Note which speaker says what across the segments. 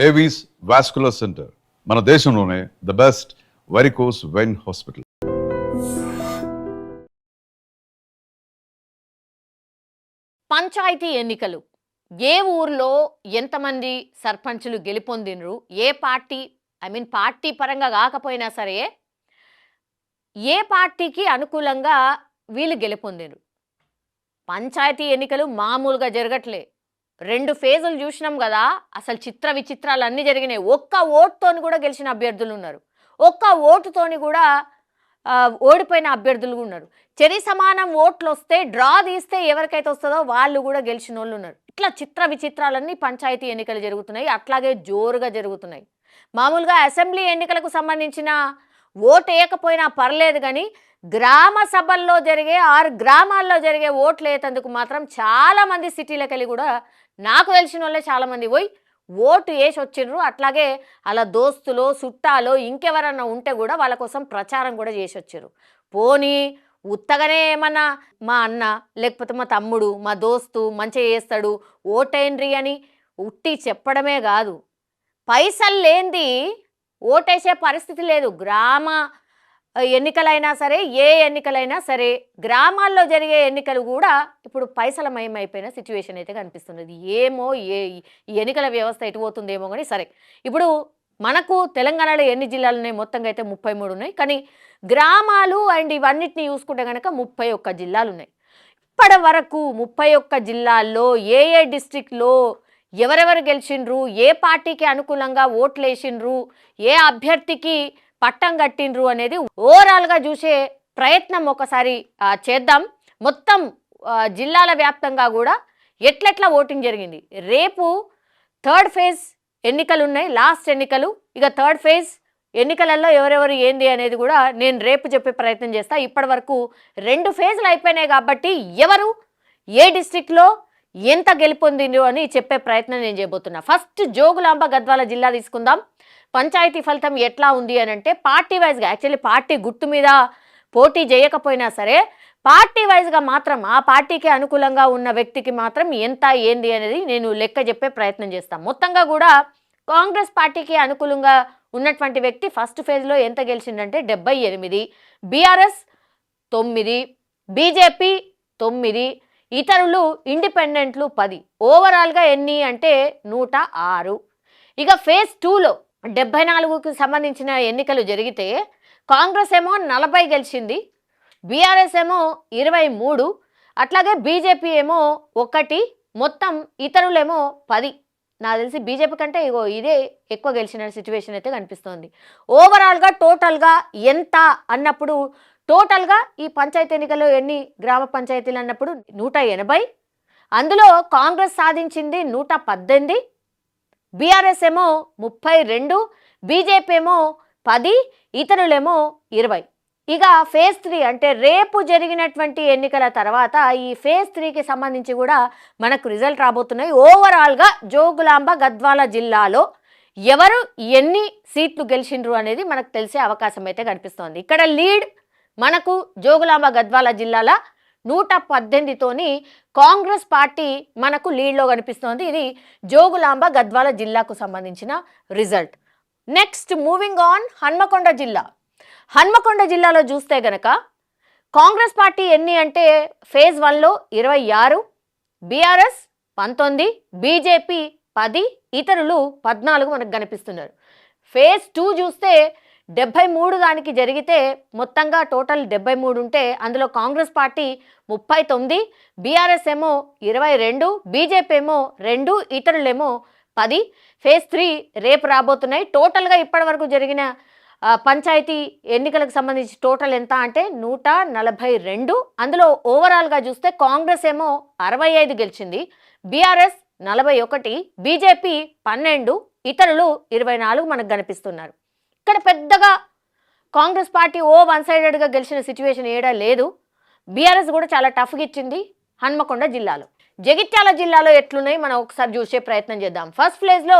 Speaker 1: Avis vascular centre మన దేశంలోనే the best varicose vein hospital.
Speaker 2: Panchayat ఎన్నికలు ఏ ఊర్లో ఎంతమంది సర్పంచులు గెలుపొందినరు, ఏ పార్టీ పార్టీ పరంగా కాకపోయినా సరే ఏ పార్టీకి అనుకూలంగా వీళ్ళు గెలుపొందినరు. పంచాయతీ ఎన్నికలు మామూలుగా జరగట్లే. 2 ఫేజులు చూసినాం కదా, అసలు చిత్ర విచిత్రాలు అన్నీ జరిగినాయి. ఒక్క ఓటుతోని కూడా గెలిచిన అభ్యర్థులు ఉన్నారు, ఒక్క ఓటుతోని కూడా ఓడిపోయిన అభ్యర్థులు ఉన్నారు. చెరి సమానం ఓట్లు వస్తే డ్రా తీస్తే ఎవరికైతే వస్తుందో వాళ్ళు కూడా గెలిచిన వాళ్ళు ఉన్నారు. ఇట్లా చిత్ర విచిత్రాలన్నీ పంచాయతీ ఎన్నికలు జరుగుతున్నాయి, అట్లాగే జోరుగా జరుగుతున్నాయి. మామూలుగా అసెంబ్లీ ఎన్నికలకు సంబంధించిన ఓటు వేయకపోయినా పర్లేదు, కానీ గ్రామ సభల్లో జరిగే 6 గ్రామాల్లో జరిగే ఓట్లు వేసేందుకు మాత్రం చాలామంది సిటీలకు వెళ్ళి కూడా నాకు తెలిసిన వాళ్ళే చాలామంది పోయి ఓటు వేసి వచ్చిండ్రు. అట్లాగే అలా దోస్తులో చుట్టాలో ఇంకెవరన్నా ఉంటే కూడా వాళ్ళ కోసం ప్రచారం కూడా చేసి వచ్చారు. పోనీ ఉత్తగానే ఏమన్నా మా అన్న లేకపోతే మా తమ్ముడు మా దోస్తు మంచిగా చేస్తాడు ఓటేండ్రి అని ఉట్టి చెప్పడమే కాదు, పైసలు లేనిది ఓటేసే పరిస్థితి లేదు. గ్రామ ఎన్నికలైనా సరే, ఏ ఎన్నికలైనా సరే, గ్రామాల్లో జరిగే ఎన్నికలు కూడా ఇప్పుడు పైసలమయమైపోయిన సిచ్యువేషన్ అయితే కనిపిస్తున్నది. ఏమో ఈ ఎన్నికల వ్యవస్థ ఎటు పోతుందేమో కానీ సరే. ఇప్పుడు మనకు తెలంగాణలో ఎన్ని జిల్లాలు ఉన్నాయి? మొత్తంగా అయితే 33 ఉన్నాయి. కానీ గ్రామాలు అండ్ ఇవన్నిటిని చూసుకుంటే కనుక 31 జిల్లాలు ఉన్నాయి. ఇప్పటి వరకు 31 జిల్లాల్లో ఏ డిస్ట్రిక్ట్లో ఎవరెవరు గెలిచిండ్రు, ఏ పార్టీకి అనుకూలంగా ఓట్లు వేసిండ్రు, ఏ అభ్యర్థికి పట్టం కట్టిండ్రు అనేది ఓవరాల్గా చూసే ప్రయత్నం ఒకసారి చేద్దాం. మొత్తం జిల్లాల వ్యాప్తంగా కూడా ఎట్లెట్లా ఓటింగ్ జరిగింది. రేపు 3rd ఫేజ్ ఎన్నికలు ఉన్నాయి, లాస్ట్ ఎన్నికలు. ఇక 3rd ఫేజ్ ఎన్నికలలో ఎవరెవరు ఏంది అనేది కూడా నేను రేపు చెప్పే ప్రయత్నం చేస్తా. ఇప్పటి వరకు 2 ఫేజ్లు అయిపోయినాయి కాబట్టి ఎవరు ఏ డిస్ట్రిక్ట్లో ఎంత గెలుపొందిండ్రు అని చెప్పే ప్రయత్నం నేను చేయబోతున్నా. ఫస్ట్ జోగులాంబ గద్వాల జిల్లా తీసుకుందాం. పంచాయతీ ఫలితం ఎట్లా ఉంది అని అంటే పార్టీ వైజ్గా, యాక్చువల్లీ పార్టీ గుర్తు మీద పోటీ చేయకపోయినా సరే పార్టీ వైజ్గా మాత్రం ఆ పార్టీకి అనుకూలంగా ఉన్న వ్యక్తికి మాత్రం ఎంత ఏంది అనేది నేను లెక్క చెప్పే ప్రయత్నం చేస్తాను. మొత్తంగా కూడా కాంగ్రెస్ పార్టీకి అనుకూలంగా ఉన్నటువంటి వ్యక్తి ఫస్ట్ ఫేజ్లో ఎంత గెలిచిందంటే 78, బీఆర్ఎస్ 9, బీజేపీ 9, ఇతరులు ఇండిపెండెంట్లు 10. ఓవరాల్గా ఎన్ని అంటే 106. ఇక ఫేజ్ 2లో 74కు సంబంధించిన ఎన్నికలు జరిగితే కాంగ్రెస్ ఏమో 40 గెలిచింది, బీఆర్ఎస్ ఏమో 23, అట్లాగే బీజేపీ ఏమో 1, మొత్తం ఇతరులేమో 10. నాకు తెలిసి బీజేపీ కంటే ఇదే ఎక్కువ గెలిచిన సిచ్యువేషన్ అయితే కనిపిస్తోంది. ఓవరాల్గా టోటల్గా ఎంత అన్నప్పుడు టోటల్గా ఈ పంచాయతీ ఎన్నికల్లో ఎన్ని గ్రామ పంచాయతీలు అన్నప్పుడు 180, అందులో కాంగ్రెస్ సాధించింది 118, బీఆర్ఎస్ ఏమో 32, బీజేపీ ఏమో 10, ఇతరులేమో 20. ఇక ఫేజ్ 3 అంటే రేపు జరిగినటువంటి ఎన్నికల తర్వాత ఈ ఫేజ్ 3కి సంబంధించి కూడా మనకు రిజల్ట్ రాబోతున్నాయి. ఓవరాల్గా జోగులాంబ గద్వాల జిల్లాలో ఎవరు ఎన్ని సీట్లు గెలిచిండ్రు అనేది మనకు తెలిసే అవకాశం అయితే కనిపిస్తోంది. ఇక్కడ లీడ్ మనకు జోగులాంబ గద్వాల జిల్లాల 118తోని కాంగ్రెస్ పార్టీ మనకు లీడ్లో కనిపిస్తోంది. ఇది జోగులాంబ గద్వాల జిల్లాకు సంబంధించిన result. Next moving on Hanamkonda జిల్లా. హన్మకొండ జిల్లాలో చూస్తే గనక కాంగ్రెస్ పార్టీ ఎన్ని అంటే ఫేజ్ 1లో 26, బీఆర్ఎస్ 19, బీజేపీ 10, ఇతరులు 14 మనకు కనిపిస్తున్నారు. ఫేజ్ 2 చూస్తే 73 దానికి జరిగితే మొత్తంగా టోటల్ 73 ఉంటే అందులో కాంగ్రెస్ పార్టీ 39, బీఆర్ఎస్ ఏమో 22, బీజేపీ ఏమో 2, ఇతరులేమో 10. ఫేజ్ 3 రేపు రాబోతున్నాయి. టోటల్గా ఇప్పటి వరకు జరిగిన పంచాయతీ ఎన్నికలకు సంబంధించి టోటల్ ఎంత అంటే 142. అందులో ఓవరాల్గా చూస్తే కాంగ్రెస్ ఏమో 65 గెలిచింది, బీఆర్ఎస్ 41, బీజేపీ 12, ఇతరులు 24 మనకు కనిపిస్తున్నారు. ఇక్కడ పెద్దగా కాంగ్రెస్ పార్టీ వన్ సైడెడ్గా గెలిచిన సిచ్యువేషన్ ఏడా లేదు. బీఆర్ఎస్ కూడా చాలా టఫ్గా ఇచ్చింది హన్మకొండ జిల్లాలో. జగిత్యాల జిల్లాలో ఎట్లున్నాయి మనం ఒకసారి చూసే ప్రయత్నం చేద్దాం. ఫస్ట్ ప్లేస్లో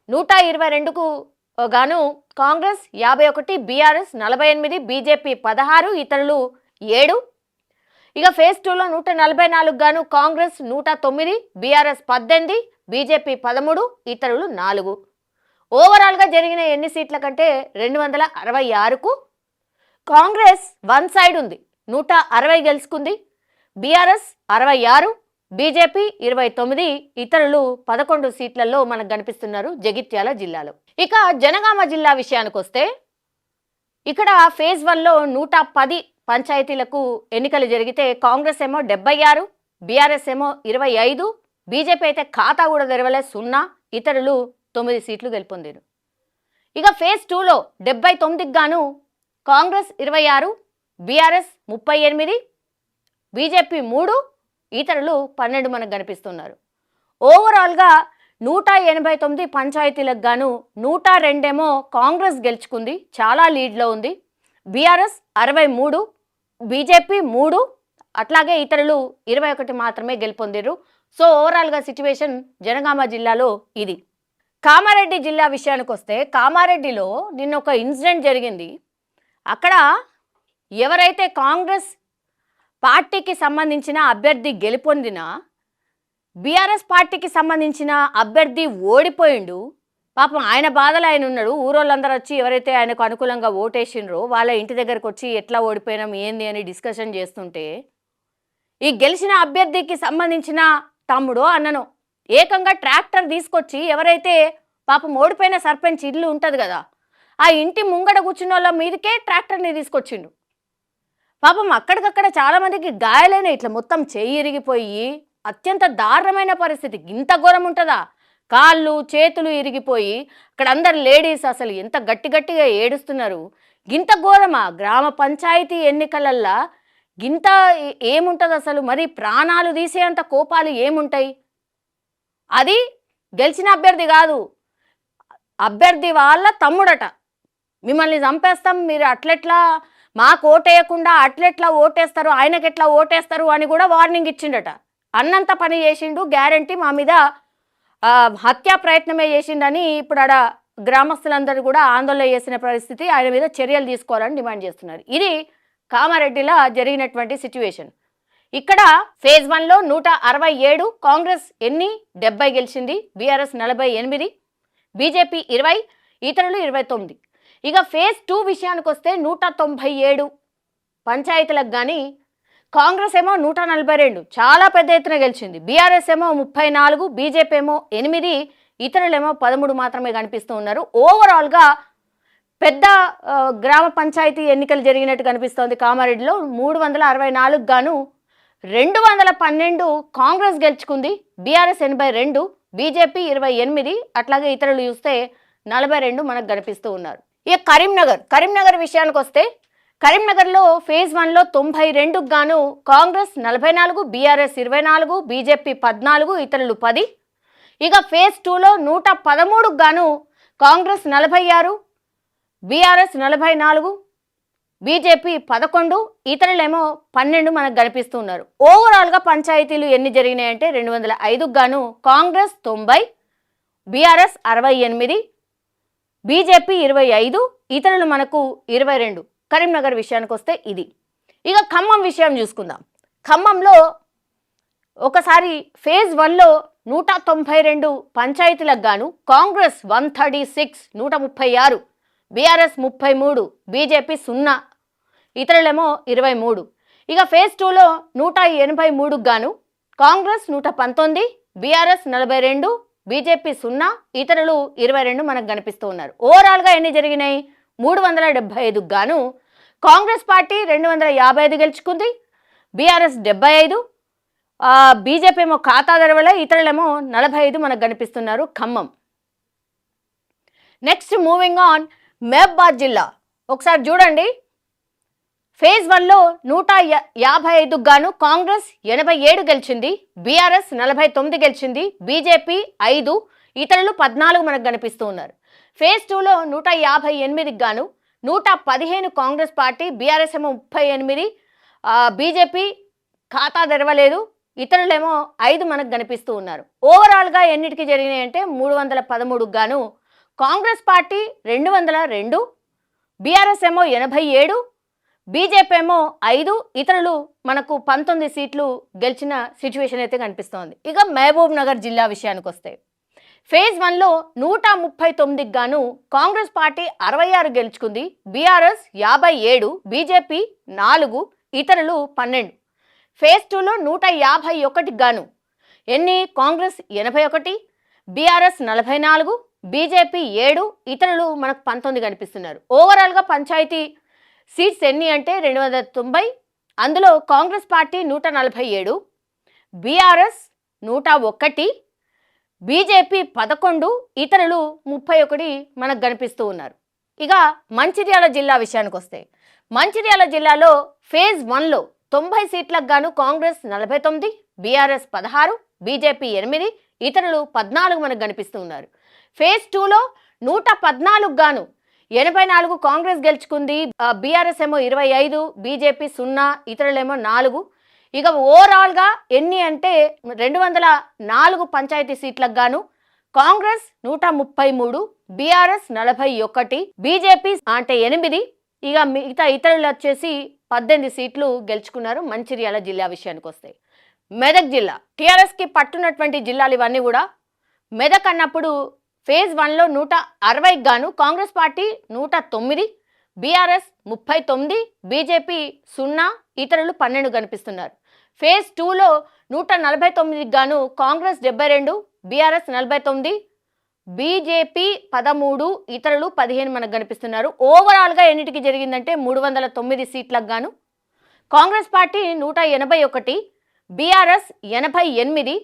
Speaker 2: 122కు గాను కాంగ్రెస్ 51, బీఆర్ఎస్ 48, బీజేపీ 16, ఇతరులు 7. ఇక ఫేజ్ 2లో 144 గాను కాంగ్రెస్ 109, బీఆర్ఎస్ 18, బీజేపీ 13, ఇతరులు 4. ఓవరాల్గా జరిగిన ఎన్ని సీట్ల కంటే 266కు కాంగ్రెస్ వన్ సైడ్ ఉంది, 160 గెలుచుకుంది. బీఆర్ఎస్ 66, బీజేపీ 29, ఇతరులు 11 సీట్లలో మనకు కనిపిస్తున్నారు జగిత్యాల జిల్లాలో. ఇక జనగామ జిల్లా విషయానికి వస్తే ఇక్కడ ఫేజ్ 1లో 110 పంచాయతీలకు ఎన్నికలు జరిగితే కాంగ్రెస్ ఏమో 76, బీఆర్ఎస్ ఏమో 25, బీజేపీ అయితే ఖాతా కూడా తెరవలే 0, ఇతరులు 9 సీట్లు గెలుపొందారు. ఇక ఫేజ్ 2లో 79కి గాను కాంగ్రెస్ 26, బీఆర్ఎస్ 38, బీజేపీ 3, ఇతరులు 12 మనకు కనిపిస్తున్నారు. ఓవరాల్గా 189 పంచాయతీలకు గాను 102 ఏమో కాంగ్రెస్ గెలుచుకుంది, చాలా లీడ్లో ఉంది. బీఆర్ఎస్ 63, బీజేపీ 3, అట్లాగే ఇతరులు 21 మాత్రమే గెలుపొందారు. సో ఓవరాల్గా సిచ్యువేషన్ జనగామ జిల్లాలో ఇది. కామారెడ్డి జిల్లా విషయానికి వస్తే కామారెడ్డిలో నిన్న ఒక ఇన్సిడెంట్ జరిగింది. అక్కడ ఎవరైతే కాంగ్రెస్ పార్టీకి సంబంధించిన అభ్యర్థి గెలుపొందిన బీఆర్ఎస్ పార్టీకి సంబంధించిన అభ్యర్థి ఓడిపోయిండు. పాపం ఆయన బాధలు ఆయన ఉన్నాడు. ఊరోళ్ళందరూ వచ్చి ఎవరైతే ఆయనకు అనుకూలంగా ఓటేసిండ్రో వాళ్ళ ఇంటి దగ్గరకు వచ్చి ఎట్లా ఓడిపోయినాం ఏంది అని డిస్కషన్ చేస్తుంటే ఈ గెలిచిన అభ్యర్థికి సంబంధించిన తమ్ముడో అన్ననో ఏకంగా ట్రాక్టర్ తీసుకొచ్చి ఎవరైతే పాపం ఓడిపోయిన సర్పంచ్ ఇల్లు ఉంటుంది కదా ఆ ఇంటి ముంగడ కూర్చున్న వాళ్ళ మీదకే ట్రాక్టర్ని తీసుకొచ్చిండు. పాపం అక్కడికక్కడ చాలామందికి గాయాలైన ఇట్లా మొత్తం చెయ్యి ఇరిగిపోయి అత్యంత దారుణమైన పరిస్థితి. ఇంత ఘోరం ఉంటుందా? కాళ్ళు చేతులు ఇరిగిపోయి అక్కడ అందరు లేడీస్ అసలు ఎంత గట్టిగా ఏడుస్తున్నారు. గింత ఘోరమా? గ్రామ పంచాయతీ ఎన్నికలల్లా గింత ఏముంటుంది అసలు? మరి ప్రాణాలు తీసేంత కోపాలు ఏముంటాయి? అది గెలిచిన అభ్యర్థి కాదు, అభ్యర్థి వాళ్ళ తమ్ముడట. మిమ్మల్ని చంపేస్తాం, మీరు అట్లెట్లా మాకు ఓటేయకుండా అట్లెట్లా ఓటేస్తారు, ఆయనకెట్లా ఓటేస్తారు అని కూడా వార్నింగ్ ఇచ్చిండట. అన్నంత పని చేసిండు, గ్యారంటీ మా మీద హత్యా ప్రయత్నమే చేసిండని ఇప్పుడు ఆడ గ్రామస్తులందరూ కూడా ఆందోళన చేసిన పరిస్థితి. ఆయన మీద చర్యలు తీసుకోవాలని డిమాండ్ చేస్తున్నారు. ఇది కామారెడ్డిలో జరిగినటువంటి సిచ్యువేషన్. ఇక్కడ ఫేజ్ 1లో 167, కాంగ్రెస్ 70 గెలిచింది, బీఆర్ఎస్ 48, బీజేపీ 20, ఇతరులు 29. ఇక ఫేజ్ 2 విషయానికి వస్తే 197 పంచాయతీలకు కానీ కాంగ్రెస్ ఏమో 142 చాలా పెద్ద ఎత్తున గెలిచింది, బీఆర్ఎస్ ఏమో 34, బీజేపీ ఏమో 8, ఇతరులేమో 13 మాత్రమే కనిపిస్తూ ఉన్నారు. ఓవరాల్గా పెద్ద గ్రామ పంచాయతీ ఎన్నికలు జరిగినట్టు కనిపిస్తోంది. కామారెడ్డిలో 364 గాను 212 కాంగ్రెస్ గెలుచుకుంది, బీఆర్ఎస్ 82, బీజేపీ 28, అట్లాగే ఇతరులు చూస్తే 42 మనకు కనిపిస్తూ ఉన్నారు. ఇక కరీంనగర్ విషయానికి వస్తే కరీంనగర్లో ఫేజ్ 1లో 92 గాను కాంగ్రెస్ 44, బీఆర్ఎస్ 24, బీజేపీ 14, ఇతరులు 10. ఇక ఫేజ్ 2లో 113 గాను కాంగ్రెస్ 46, బీఆర్ఎస్ 44, బీజేపీ 11, ఇతరులేమో 12 మనకు కనిపిస్తూ ఉన్నారు. ఓవరాల్గా పంచాయతీలు ఎన్ని జరిగినాయంటే 205 గాను కాంగ్రెస్ 90, బీఆర్ఎస్ 68, బీజేపీ 25, ఇతరులు మనకు 22. కరీంనగర్ విషయానికి వస్తే ఇది. ఇక ఖమ్మం విషయం చూసుకుందాం. ఖమ్మంలో ఒకసారి ఫేజ్ 1లో 192 పంచాయతీలకు గాను కాంగ్రెస్ 136, 136, బీఆర్ఎస్ 33, బీజేపీ 0, ఇతరులేమో 23. ఇక ఫేజ్ 2లో 183 గాను కాంగ్రెస్ 119, బీఆర్ఎస్ 42, బీజేపీ 0, ఇతరులు 22 మనకు కనిపిస్తూ ఉన్నారు. ఓవరాల్గా ఎన్ని జరిగినాయి? 375 గాను కాంగ్రెస్ పార్టీ 255 గెలుచుకుంది, బీఆర్ఎస్ 75, బీజేపీ ఏమో ఖాతా తెరవలే, ఇతరులేమో 45 మనకు కనిపిస్తున్నారు Khammam. Next moving on Mahabubabad జిల్లా. ఒకసారి చూడండి, ఫేజ్ 1లో 155 గాను కాంగ్రెస్ 87 గెలిచింది, బీఆర్ఎస్ 49 గెలిచింది, బీజేపీ 5, ఇతరులు 14 మనకు కనిపిస్తూ ఉన్నారు. ఫేజ్ 2లో 158 గాను 115 కాంగ్రెస్ పార్టీ, బీఆర్ఎస్ ఏమో 38, బీజేపీ ఖాతా తెరవలేదు, ఇతరులేమో 5 మనకు కనిపిస్తూ ఉన్నారు. ఓవరాల్గా ఎన్నిటికి జరిగినాయి అంటే 313 గాను కాంగ్రెస్ పార్టీ 202, బీఆర్ఎస్ ఏమో 87, బీజేపీ ఏమో 5, ఇతరులు మనకు 19 సీట్లు గెలిచిన సిచ్యువేషన్ అయితే కనిపిస్తోంది. ఇక మహబూబ్ నగర్ జిల్లా విషయానికి వస్తే ఫేజ్ 1లో 139కి గాను కాంగ్రెస్ పార్టీ 66 గెలుచుకుంది, బీఆర్ఎస్ 57, బీజేపీ 4, ఇతరులు 12. ఫేజ్ 2లో 151కి గాను ఎన్ని కాంగ్రెస్ 81, బీఆర్ఎస్ 44, బీజేపీ 7, ఇతరులు మనకు 19 కనిపిస్తున్నారు. ఓవరాల్గా పంచాయతీ సీట్స్ ఎన్ని అంటే 290, అందులో కాంగ్రెస్ పార్టీ 147, బీఆర్ఎస్ 101, బీజేపీ 11, ఇతరులు 31 మనకు కనిపిస్తూ ఉన్నారు. ఇక మంచిర్యాల జిల్లా విషయానికి వస్తే మంచిర్యాల జిల్లాలో ఫేజ్ 1లో 90 సీట్లకు గాను కాంగ్రెస్ 49, బీఆర్ఎస్ 16, బీజేపీ 8, ఇతరులు 14 మనకు కనిపిస్తూ ఉన్నారు. ఫేజ్ 2లో 114 గాను 84 కాంగ్రెస్ గెలుచుకుంది, బీఆర్ఎస్ ఏమో 25, బీజేపీ 0, ఇతరులేమో 4. ఇక ఓవరాల్గా ఎన్ని అంటే 204 పంచాయతీ సీట్లకు గాను కాంగ్రెస్ 133, బీఆర్ఎస్ 41, బీజేపీ అంటే 8, ఇక మిగతా ఇతరులు వచ్చేసి 18 సీట్లు గెలుచుకున్నారు. మంచిర్యాల జిల్లా విషయానికి వస్తే మెదక్ జిల్లా టీఆర్ఎస్కి పట్టున్నటువంటి జిల్లాలు ఇవన్నీ కూడా. మెదక్ అన్నప్పుడు ఫేజ్ 1లో 160కి గాను కాంగ్రెస్ పార్టీ 109, బీఆర్ఎస్ 39, బీజేపీ 0, ఇతరులు 12 కనిపిస్తున్నారు. ఫేజ్ 2లో 149కి గాను కాంగ్రెస్ 72, బీఆర్ఎస్ 49, బీజేపీ 13, ఇతరులు 15 మనకు కనిపిస్తున్నారు. ఓవరాల్గా ఎన్నిటికి జరిగిందంటే 309 సీట్లకు గాను కాంగ్రెస్ పార్టీ 181, బీఆర్ఎస్ 88,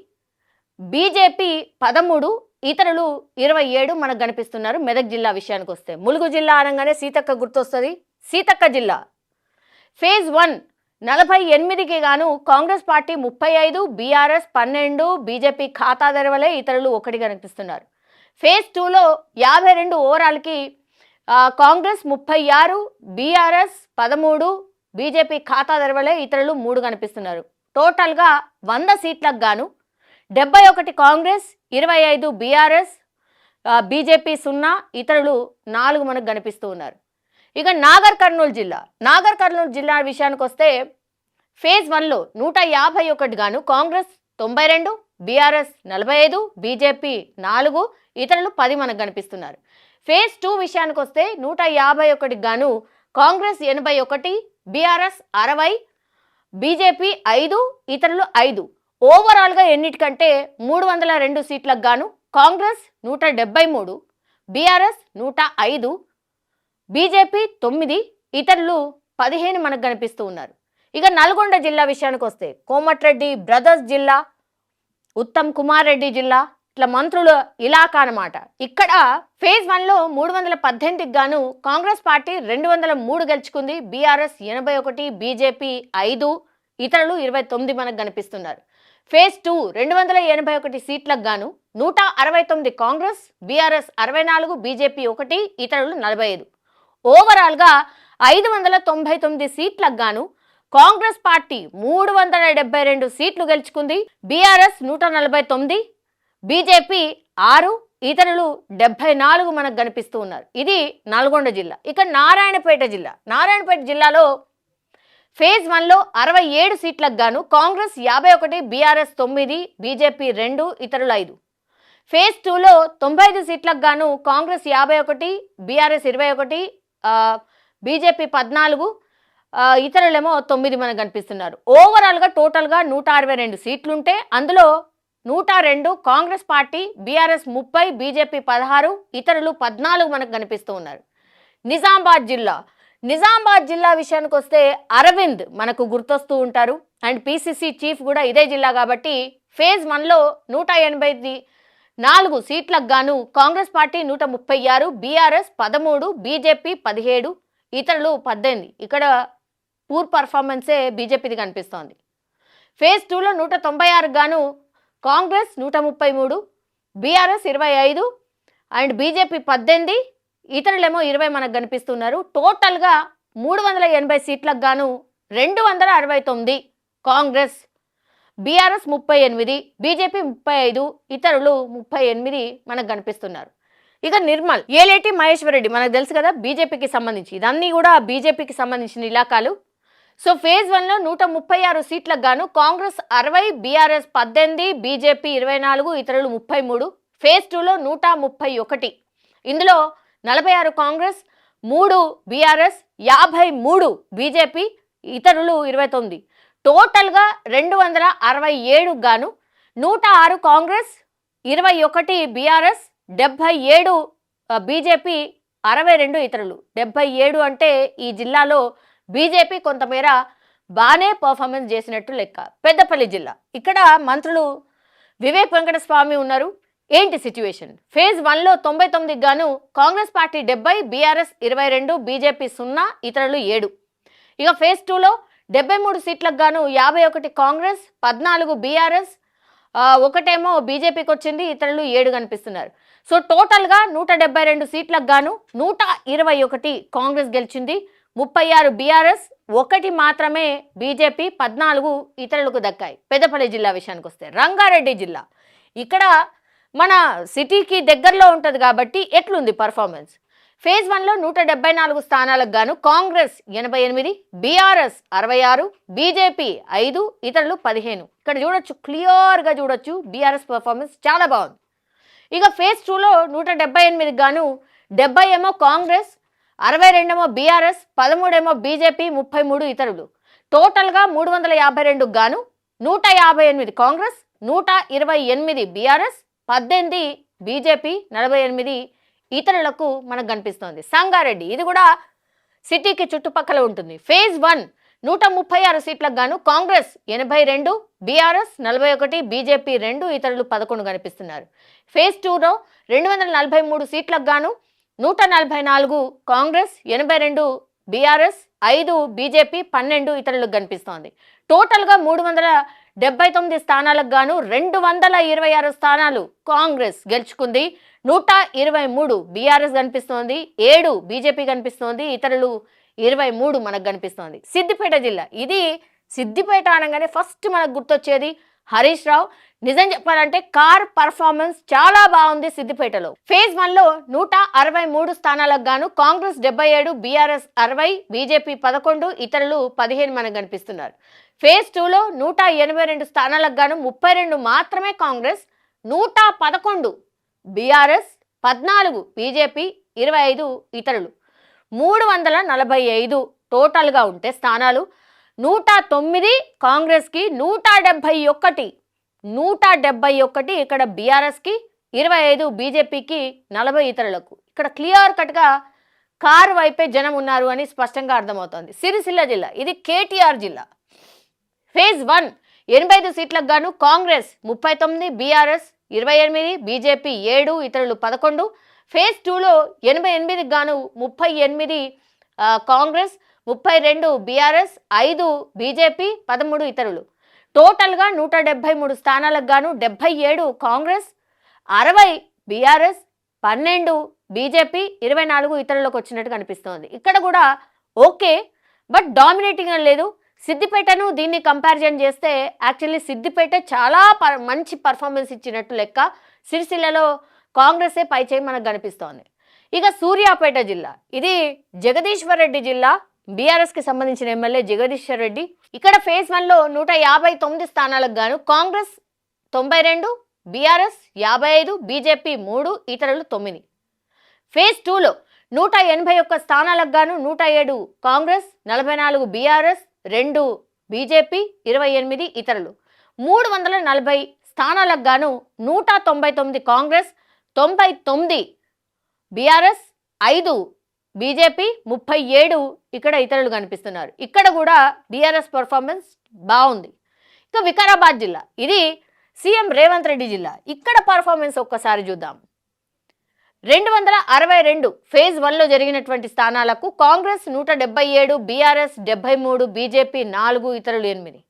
Speaker 2: బీజేపీ 13, ఇతరులు 27 మనకు కనిపిస్తున్నారు. మెదక్ జిల్లా విషయానికి వస్తే ములుగు జిల్లా అనగానే సీతక్క గుర్తొస్తుంది. సీతక్క జిల్లా ఫేజ్ 1 48కి గాను కాంగ్రెస్ పార్టీ 35, బీఆర్ఎస్ 12, బీజేపీ ఖాతా తెరవలే, ఇతరులు 1 కనిపిస్తున్నారు. ఫేజ్ 2లో 52 ఓవరాల్కి కాంగ్రెస్ 36, బీఆర్ఎస్ 13, బీజేపీ ఖాతా తెరవలే, ఇతరులు 3 కనిపిస్తున్నారు. టోటల్గా 100 సీట్లకు గాను 71 కాంగ్రెస్, 25 బీఆర్ఎస్, బీజేపీ 0, ఇతరులు 4 మనకు కనిపిస్తూ ఉన్నారు. ఇక నాగర్ కర్నూలు జిల్లా విషయానికి వస్తే ఫేజ్ 1లో 151 గాను కాంగ్రెస్ 92, బీఆర్ఎస్ 45, బీజేపీ 4, ఇతరులు 10 మనకు కనిపిస్తున్నారు. ఫేజ్ 2 విషయానికి వస్తే 151కి గాను కాంగ్రెస్ 81, బీఆర్ఎస్ 60, బీజేపీ 5, ఇతరులు 5. ఓవరాల్గా ఎన్నిటికంటే 302 సీట్లకు గాను కాంగ్రెస్ 173, బీఆర్ఎస్ 105, బీజేపీ 9, ఇతరులు 15 మనకు కనిపిస్తూ ఉన్నారు. ఇక నల్గొండ జిల్లా విషయానికి వస్తే కోమటిరెడ్డి బ్రదర్స్ జిల్లా, ఉత్తమ్ కుమార్ రెడ్డి జిల్లా, ఇట్లా మంత్రుల ఇలాకా అన్నమాట. ఇక్కడ ఫేజ్ 1లో 318కి గాను కాంగ్రెస్ పార్టీ 203 గెలుచుకుంది, బీఆర్ఎస్ 81, బీజేపీ 5, ఇతరులు 29 మనకు కనిపిస్తున్నారు. ఫేజ్ 2 281 సీట్లకు గాను 169 కాంగ్రెస్, బీఆర్ఎస్ 64, బీజేపీ 1, ఇతరులు 45. ఓవరాల్గా 599 సీట్లకు గాను కాంగ్రెస్ పార్టీ 372 సీట్లు గెలుచుకుంది, బీఆర్ఎస్ 149, బీజేపీ 6, ఇతరులు 74 మనకు కనిపిస్తూ ఉన్నారు. ఇది నల్గొండ జిల్లా. ఇక నారాయణపేట జిల్లాలో ఫేజ్ 1లో 67 సీట్లకు గాను కాంగ్రెస్ 51, బీఆర్ఎస్ 9, బీజేపీ 2, ఇతరులు 5. ఫేజ్ 2లో 95 సీట్లకు గాను కాంగ్రెస్ 51, బీఆర్ఎస్ 21, బీజేపీ 14, ఇతరులేమో 9 మనకు కనిపిస్తున్నారు. ఓవరాల్గా టోటల్గా 162 సీట్లుంటే అందులో 102 కాంగ్రెస్ పార్టీ, బీఆర్ఎస్ 30, బీజేపీ 16, ఇతరులు 14 మనకు కనిపిస్తూ ఉన్నారు. నిజామాబాద్ జిల్లా విషయానికి వస్తే అరవింద్ మనకు గుర్తొస్తూ ఉంటారు, అండ్ పీసీసీ చీఫ్ కూడా ఇదే జిల్లా కాబట్టి ఫేజ్ 1లో 184 సీట్లకు గాను కాంగ్రెస్ పార్టీ 136, బీఆర్ఎస్ 13, బీజేపీ 17, ఇతరులు 18. ఇక్కడ పూర్ పర్ఫార్మెన్సే బీజేపీది కనిపిస్తోంది. ఫేజ్ 2లో 196 గాను కాంగ్రెస్ 133, బీఆర్ఎస్ 25, అండ్ బీజేపీ 18, ఇతరులేమో 20 మనకు కనిపిస్తున్నారు. టోటల్గా 380 సీట్లకు గాను 269 కాంగ్రెస్, బీఆర్ఎస్ 38, బీజేపీ 35, ఇతరులు 38 మనకు కనిపిస్తున్నారు. ఇక నిర్మల్ ఏలేటి మహేశ్వర్ రెడ్డి మనకు తెలుసు కదా, బీజేపీకి సంబంధించి, ఇదన్నీ కూడా బీజేపీకి సంబంధించిన ఇలాకాలు. సో ఫేజ్ 1లో 136 సీట్లకు గాను కాంగ్రెస్ 60, బీఆర్ఎస్ 18, బీజేపీ 24, ఇతరులు 33. ఫేజ్ 2లో 131, ఇందులో 46 కాంగ్రెస్, 3 బీఆర్ఎస్, 53 బీజేపీ, ఇతరులు 29. టోటల్గా 267 గాను 106 కాంగ్రెస్, 21 బీఆర్ఎస్, 77 బీజేపీ, 62 ఇతరులు. 77 అంటే ఈ జిల్లాలో బీజేపీ కొంతమేర బాగానే పర్ఫార్మెన్స్ చేసినట్టు లెక్క. పెద్దపల్లి జిల్లా, ఇక్కడ మంత్రులు వివేక్ వెంకటస్వామి ఉన్నారు. ఏంటి సిచ్యువేషన్? ఫేజ్ 1లో 99 గాను కాంగ్రెస్ పార్టీ 70, బీఆర్ఎస్ 22, బీజేపీ 0, ఇతరులు 7. ఇక ఫేజ్ 2లో 73 సీట్లకు గాను 51 కాంగ్రెస్, 14 బీఆర్ఎస్, ఒకటేమో బీజేపీకి వచ్చింది, ఇతరులు 7 కనిపిస్తున్నారు. సో టోటల్గా 172 సీట్లకు గాను 121 కాంగ్రెస్ గెలిచింది, 36 బీఆర్ఎస్, 1 మాత్రమే బీజేపీ, 14 ఇతరులకు దక్కాయి. పెద్దపల్లి జిల్లా విషయానికి వస్తే రంగారెడ్డి జిల్లా, ఇక్కడ మన సిటీకి దగ్గరలో ఉంటుంది కాబట్టి ఎట్లుంది పర్ఫార్మెన్స్? ఫేజ్ 1లో 174 స్థానాలకు గాను కాంగ్రెస్ 88, బీఆర్ఎస్ 66, బీజేపీ 5, ఇతరులు 15. ఇక్కడ చూడొచ్చు, క్లియర్గా చూడొచ్చు బీఆర్ఎస్ పర్ఫార్మెన్స్ చాలా బాగుంది. ఇక ఫేజ్ 2లో 178 గాను 70 ఏమో కాంగ్రెస్, 62 ఏమో బీఆర్ఎస్, 13 ఏమో బీజేపీ, 33 ఇతరులు. టోటల్గా 352 గాను 158 కాంగ్రెస్, 128 బీఆర్ఎస్, 18 బీజేపీ, 48 ఇతరులకు మనకు కనిపిస్తోంది. సంగారెడ్డి, ఇది కూడా సిటీకి చుట్టుపక్కల ఉంటుంది. ఫేజ్ 1 136 సీట్లకు గాను కాంగ్రెస్ 82, బీఆర్ఎస్ 41, బీజేపీ 2, ఇతరులు 11 కనిపిస్తున్నారు. ఫేజ్ 2లో 243 సీట్లకు గాను 144 కాంగ్రెస్, 82 బీఆర్ఎస్, 5 బీజేపీ, 12 ఇతరులకు కనిపిస్తోంది. టోటల్గా 379 స్థానాలకు గాను 226 స్థానాలు కాంగ్రెస్ గెలుచుకుంది, 123 బీఆర్ఎస్ కనిపిస్తోంది, 7 బీజేపీ కనిపిస్తోంది, ఇతరులు 23 మనకు కనిపిస్తోంది. సిద్దిపేట జిల్లా, ఇది సిద్దిపేట అనగానే ఫస్ట్ మనకు గుర్తొచ్చేది హరీష్ రావు. నిజం చెప్పాలంటే కార్ పర్ఫార్మెన్స్ చాలా బాగుంది సిద్దిపేటలో. ఫేజ్ 1లో 163 స్థానాలకు గాను కాంగ్రెస్ 77, బీఆర్ఎస్ 60, బీజేపీ 11, ఇతరులు 15 మనకు కనిపిస్తున్నారు. ఫేజ్ 2లో 182 స్థానాలకు గాను 32 మాత్రమే కాంగ్రెస్, 111 బీఆర్ఎస్, 14 బీజేపీ, 25 ఇతరులు. 345 టోటల్గా ఉంటే స్థానాలు 109 కాంగ్రెస్కి, 171 ఇక్కడ బీఆర్ఎస్కి, 25 బీజేపీకి, 40 ఇతరులకు. ఇక్కడ క్లియర్ కట్గా కారు వైపే జనం ఉన్నారు అని స్పష్టంగా అర్థమవుతోంది. సిరిసిల్ల జిల్లా, ఇది కేటీఆర్ జిల్లా. ఫేజ్ 1 85 సీట్లకు గాను కాంగ్రెస్ 39, బీఆర్ఎస్ 28, బీజేపీ 7, ఇతరులు 11. ఫేజ్ 2లో 88 గాను 38 కాంగ్రెస్, 32 బీఆర్ఎస్, 5 బీజేపీ, 13 ఇతరులు. టోటల్గా 173 స్థానాలకు గాను 77 కాంగ్రెస్, 60 బీఆర్ఎస్, 12 బీజేపీ, 24 ఇతరులకు వచ్చినట్టు కనిపిస్తోంది. ఇక్కడ కూడా ఓకే, బట్ డామినేటింగ్ అని లేదు. సిద్దిపేటను దీన్ని కంపారిజన్ చేస్తే యాక్చువల్లీ సిద్దిపేట చాలా మంచి పర్ఫార్మెన్స్ ఇచ్చినట్టు లెక్క. సిరిసిల్లలో కాంగ్రెసే పైచేయి మనకు కనిపిస్తోంది. ఇక సూర్యాపేట జిల్లా, ఇది జగదీశ్వర్ రెడ్డి జిల్లా, బీఆర్ఎస్కి సంబంధించిన ఎమ్మెల్యే జగదీశ్వర్ రెడ్డి. ఇక్కడ ఫేజ్ 1లో 159 స్థానాలకు గాను కాంగ్రెస్ 92, బీఆర్ఎస్ 55, బీజేపీ 3, ఇతరులు 9. ఫేజ్ 2లో 181 స్థానాలకు గాను 107 కాంగ్రెస్, 44 బీఆర్ఎస్, 2 బీజేపీ, 28 ఇతరులు. 340 స్థానాలకు గాను 199 కాంగ్రెస్, 99 బీఆర్ఎస్, 5 బీజేపీ, 37 ఇక్కడ ఇతరులు కనిపిస్తున్నారు. ఇక్కడ కూడా బీఆర్ఎస్ పర్ఫార్మెన్స్ బాగుంది. ఇక వికారాబాద్ జిల్లా, ఇది సీఎం రేవంత్ రెడ్డి జిల్లా. ఇక్కడ పర్ఫార్మెన్స్ ఒక్కసారి చూద్దాం. 262 ఫేజ్ 1లో జరిగినటువంటి స్థానాలకు కాంగ్రెస్ 177, బీఆర్ఎస్ 73, బీజేపీ 4, ఇతరులు 8.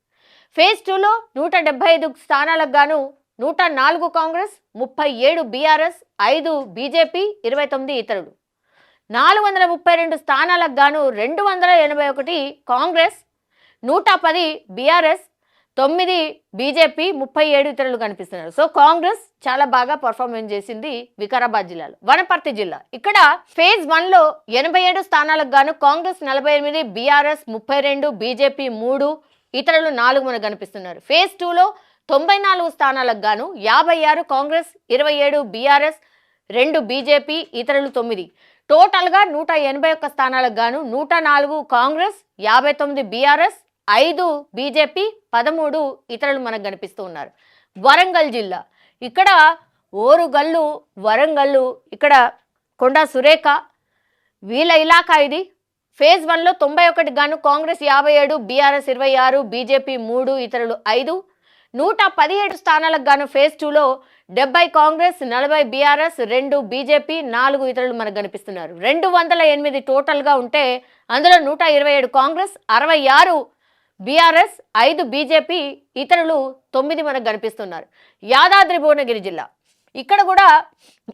Speaker 2: ఫేజ్ 2లో 175 స్థానాలకు గాను 104 కాంగ్రెస్, 37 బీఆర్ఎస్, 5 బీజేపీ, 29 ఇతరులు. 432 స్థానాలకు గాను 281 కాంగ్రెస్, 110 బీఆర్ఎస్, 9 బీజేపీ, 37 ఇతరులు కనిపిస్తున్నారు. సో కాంగ్రెస్ చాలా బాగా పర్ఫార్మెన్స్ చేసింది వికారాబాద్ జిల్లాలో. వనపర్తి జిల్లా, ఇక్కడ ఫేజ్ 1లో 87 స్థానాలకు గాను కాంగ్రెస్ 48, బీఆర్ఎస్ 32, బీజేపీ 3, ఇతరులు 4 మనకు కనిపిస్తున్నారు. ఫేజ్ 2లో 94 స్థానాలకు గాను 56 కాంగ్రెస్, 27 బీఆర్ఎస్, 2 బీజేపీ, ఇతరులు 9. టోటల్గా 181 స్థానాలకు గాను 104 కాంగ్రెస్, 59 బీఆర్ఎస్, 5 బీజేపీ, 13 ఇతరులు మనకు కనిపిస్తూ ఉన్నారు. వరంగల్ జిల్లా, ఇక్కడ ఓరుగల్లు, వరంగల్లు, ఇక్కడ కొండా సురేఖ వీళ్ళ ఇలాకా ఇది. ఫేజ్ 1లో 91 గాను కాంగ్రెస్ 57, బీఆర్ఎస్ 26, బీజేపీ 3, ఇతరులు 5. 117 స్థానాలకు గాను ఫేజ్ 2లో 70 కాంగ్రెస్, 40 బీఆర్ఎస్, 2 బీజేపీ, 4 ఇతరులు మనకు కనిపిస్తున్నారు. 208 టోటల్గా ఉంటే అందులో 127 కాంగ్రెస్, 66 బీఆర్ఎస్, 5 బీజేపీ, ఇతరులు 9 మనకు కనిపిస్తున్నారు. యాదాద్రి భువనగిరి జిల్లా, ఇక్కడ కూడా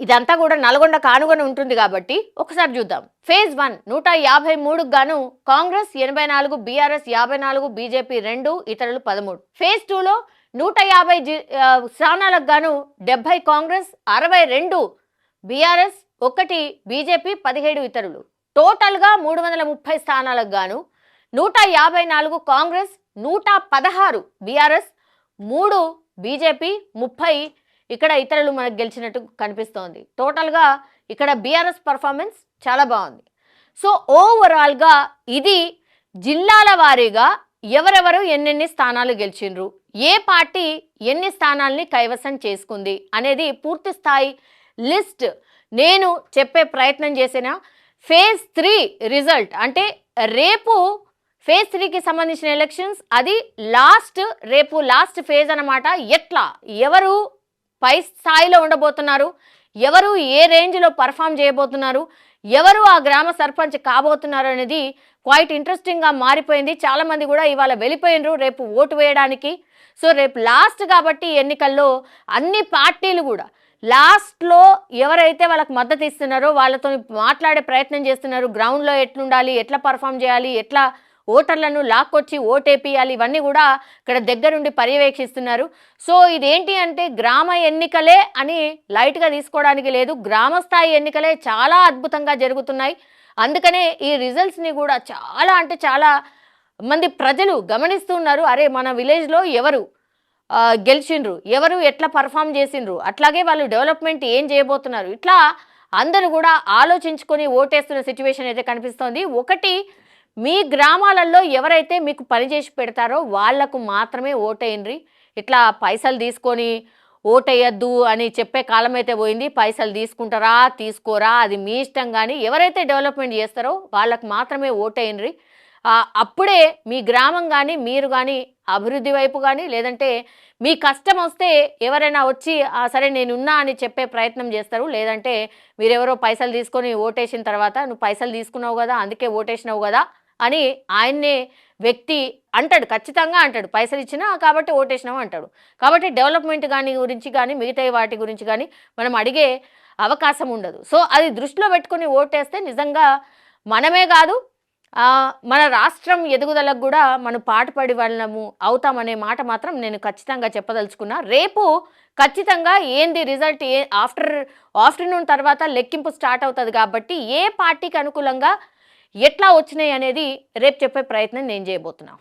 Speaker 2: ఇదంతా కూడా నల్గొండ కానుగొని ఉంటుంది కాబట్టి ఒకసారి చూద్దాం. ఫేజ్ 1 153 గాను కాంగ్రెస్ 84, బీఆర్ఎస్ 54, బీజేపీ 2, ఇతరులు 13. ఫేజ్ 2లో 150 స్థానాలకు గాను 70 కాంగ్రెస్, 62 బీఆర్ఎస్, 1 బీజేపీ, 17 ఇతరులు. టోటల్గా 330 స్థానాలకు గాను 154 కాంగ్రెస్, 116 బీఆర్ఎస్, 3 బీజేపీ, 30 ఇక్కడ ఇతరులు మనకు గెలిచినట్టు కనిపిస్తోంది. టోటల్గా ఇక్కడ బీఆర్ఎస్ పర్ఫార్మెన్స్ చాలా బాగుంది. సో ఓవరాల్గా ఇది జిల్లాల వారీగా ఎవరెవరు ఎన్నెన్ని స్థానాలు గెలిచిండ్రు, ఏ పార్టీ ఎన్ని స్థానాల్ని కైవసం చేసుకుంది అనేది పూర్తి స్థాయి లిస్ట్ నేను చెప్పే ప్రయత్నం చేసిన. ఫేజ్ 3 రిజల్ట్ అంటే రేపు ఫేజ్ 3కి సంబంధించిన ఎలక్షన్స్, అది రేపు లాస్ట్ ఫేజ్ అన్నమాట. ఎట్లా ఎవరు పై స్థాయిలో ఉండబోతున్నారు, ఎవరు ఏ రేంజ్లో పర్ఫామ్ చేయబోతున్నారు, ఎవరు ఆ గ్రామ సర్పంచ్ కాబోతున్నారు అనేది క్వైట్ ఇంట్రెస్టింగ్గా మారిపోయింది. చాలామంది కూడా ఇవాళ వెళ్ళిపోయినరు రేపు ఓటు వేయడానికి. సో రేపు లాస్ట్ కాబట్టి ఎన్నికల్లో అన్ని పార్టీలు కూడా లాస్ట్లో ఎవరైతే వాళ్ళకి మద్దతు ఇస్తున్నారో వాళ్ళతో మాట్లాడే ప్రయత్నం చేస్తున్నారు. గ్రౌండ్లో ఎట్లుండాలి, ఎట్లా పర్ఫామ్ చేయాలి, ఎట్లా ఓటర్లను లాక్కొచ్చి ఓటేపియాలి, ఇవన్నీ కూడా ఇక్కడ దగ్గరుండి పర్యవేక్షిస్తున్నారు. సో ఇదేంటి అంటే గ్రామ ఎన్నికలే అని లైట్గా తీసుకోవడానికి లేదు, గ్రామ స్థాయి ఎన్నికలే చాలా అద్భుతంగా జరుగుతున్నాయి. అందుకనే ఈ రిజల్ట్స్ని కూడా చాలా అంటే చాలా మంది ప్రజలు గమనిస్తున్నారు. అరే మన విలేజ్లో ఎవరు గెలిచిండ్రు, ఎవరు ఎట్లా పర్ఫామ్ చేసిండ్రు, అట్లాగే వాళ్ళు డెవలప్మెంట్ ఏం చేయబోతున్నారు, ఇట్లా అందరూ కూడా ఆలోచించుకొని ఓటేస్తున్న సిచ్యువేషన్ అయితే కనిపిస్తోంది. ఒకటి, మీ గ్రామాలలో ఎవరైతే మీకు పనిచేసి పెడతారో వాళ్లకు మాత్రమే ఓటేయండి. ఇట్లా పైసలు తీసుకొని ఓటేయద్దు అని చెప్పే కాలం అయితే పోయింది. పైసలు తీసుకుంటారా తీసుకోరా అది మీ ఇష్టం, కానీ ఎవరైతే డెవలప్మెంట్ చేస్తారో వాళ్ళకు మాత్రమే ఓటేయండి. అప్పుడే మీ గ్రామం కానీ మీరు కానీ అభివృద్ధి వైపు కానీ, లేదంటే మీ కష్టం వస్తే ఎవరైనా వచ్చి సరే నేనున్నా అని చెప్పే ప్రయత్నం చేస్తారు. లేదంటే మీరెవరో పైసలు తీసుకొని ఓటేసిన తర్వాత నువ్వు పైసలు తీసుకున్నావు కదా అందుకే ఓటేసినావు కదా అని ఆయన్నే వ్యక్తి అంటాడు, ఖచ్చితంగా అంటాడు. పైసలు ఇచ్చినా కాబట్టి ఓటేసినావు అంటాడు. కాబట్టి డెవలప్మెంట్ కానీ గురించి కానీ మిగతా వాటి గురించి కానీ మనం అడిగే అవకాశం ఉండదు. సో అది దృష్టిలో పెట్టుకొని ఓటేస్తే నిజంగా మనమే కాదు మన రాష్ట్రం ఎదుగుదలకు కూడా మనం పాటుపడి వాళ్ళము అవుతామనే మాట మాత్రం నేను ఖచ్చితంగా చెప్పదలుచుకున్నా. రేపు ఖచ్చితంగా ఏంది రిజల్ట్ ఆఫ్టర్నూన్ తర్వాత లెక్కింపు స్టార్ట్ అవుతుంది కాబట్టి ఏ పార్టీకి అనుకూలంగా ఎట్లా వచ్చినాయి అనేది రేపు చెప్పే ప్రయత్నం నేను చేయబోతున్నా.